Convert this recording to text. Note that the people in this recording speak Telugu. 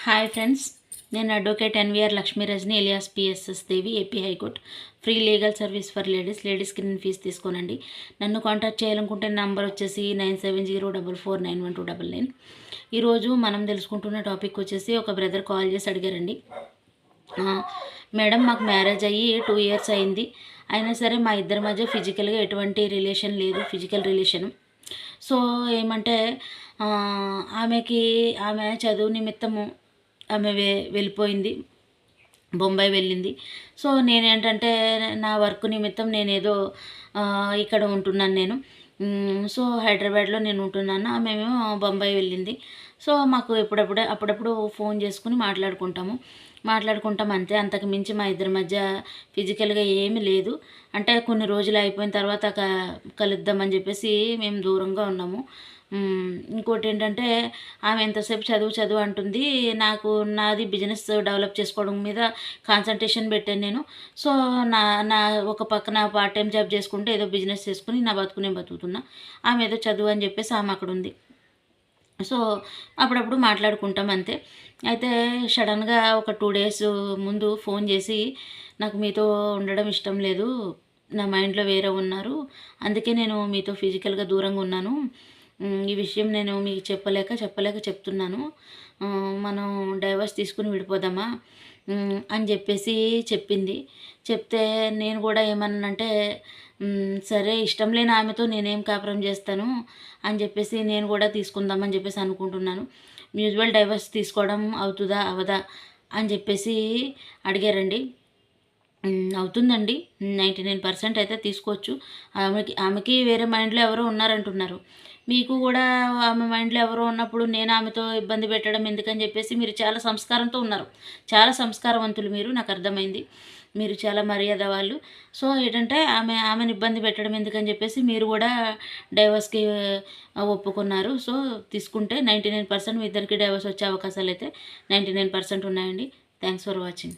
హాయ్ ఫ్రెండ్స్, నేను advocate NVR Lakshmi Rajani alias PSS Devi AP high court free legal service for లేడీస్కి నేను ఫీజు తీసుకోనండి. నన్ను కాంటాక్ట్ చేయాలనుకుంటే నంబర్ వచ్చేసి 9704491299. ఈరోజు మనం తెలుసుకుంటున్న టాపిక్ వచ్చేసి ఒక బ్రదర్ కాల్ చేసి అడిగారండి. మేడం, మాకు మ్యారేజ్ అయ్యి 2 years అయింది, అయినా సరే మా ఇద్దరి మధ్య ఫిజికల్గా ఎటువంటి రిలేషన్ లేదు, ఫిజికల్ రిలేషను. సో ఏమంటే ఆమె చదువు నిమిత్తము ఆమె వెళ్ళిపోయింది, బొంబాయి వెళ్ళింది. సో నేనేంటంటే నా వర్క్ నిమిత్తం నేనేదో ఇక్కడ ఉంటున్నాను నేను. సో హైదరాబాద్లో నేను ఉంటున్నాను, ఆమెమేమో బొంబాయి వెళ్ళింది. సో మాకు అప్పుడప్పుడు ఫోన్ చేసుకుని మాట్లాడుకుంటాం అంతే. అంతకు మించి మా ఇద్దరి మధ్య ఫిజికల్గా ఏమీ లేదు. అంటే కొన్ని రోజులు అయిపోయిన తర్వాత కలుద్దామని చెప్పేసి మేము దూరంగా ఉన్నాము. ఇంకోటి ఏంటంటే ఆమె ఎంతసేపు చదువు అంటుంది. నాది బిజినెస్ డెవలప్ చేసుకోవడం మీద కాన్సన్ట్రేషన్ పెట్టాను నేను. సో నా ఒక పక్కన పార్ట్ టైం జాబ్ చేసుకుంటే ఏదో బిజినెస్ చేసుకుని నా బతుకుతున్నా. ఆమె ఏదో చదువు అని చెప్పేసి ఆమె అక్కడ ఉంది. సో అప్పుడప్పుడు మాట్లాడుకుంటాం అంతే. అయితే సడన్గా ఒక 2 days ముందు ఫోన్ చేసి, నాకు మీతో ఉండడం ఇష్టం లేదు, నా మైండ్లో వేరే ఉన్నారు, అందుకే నేను మీతో ఫిజికల్గా దూరంగా ఉన్నాను, ఈ విషయం నేను మీకు చెప్పలేక చెప్తున్నాను, మనం డైవర్స్ తీసుకుని విడిపోదామా అని చెప్పేసి చెప్పింది. చెప్తే నేను కూడా ఏమన్నానంటే, సరే ఇష్టం లేని ఆమెతో నేనేం కాపురం చేస్తాను అని చెప్పేసి నేను కూడా తీసుకుందామని చెప్పేసి అనుకుంటున్నాను. మ్యూచువల్ డైవర్స్ తీసుకోవడం అవుతుందా అవదా అని చెప్పేసి అడిగారండి. అవుతుందండి, 99% అయితే తీసుకోవచ్చు. ఆమెకి వేరే మైండ్లో ఎవరో ఉన్నారంటున్నారు. మీకు కూడా ఆమె మైండ్లో ఎవరో ఉన్నప్పుడు నేను ఆమెతో ఇబ్బంది పెట్టడం ఎందుకని చెప్పేసి మీరు చాలా సంస్కారంతో ఉన్నారు, చాలా సంస్కారవంతులు మీరు, నాకు అర్థమైంది. మీరు చాలా మర్యాద వాళ్ళు. సో ఏంటంటే ఆమెను ఇబ్బంది పెట్టడం ఎందుకని చెప్పేసి మీరు కూడా డైవర్స్కి ఒప్పుకున్నారు. సో తీసుకుంటే 99% మీ ఇద్దరికి డైవర్స్ వచ్చే అవకాశాలు అయితే 99% ఉన్నాయండి. Thanks for watching.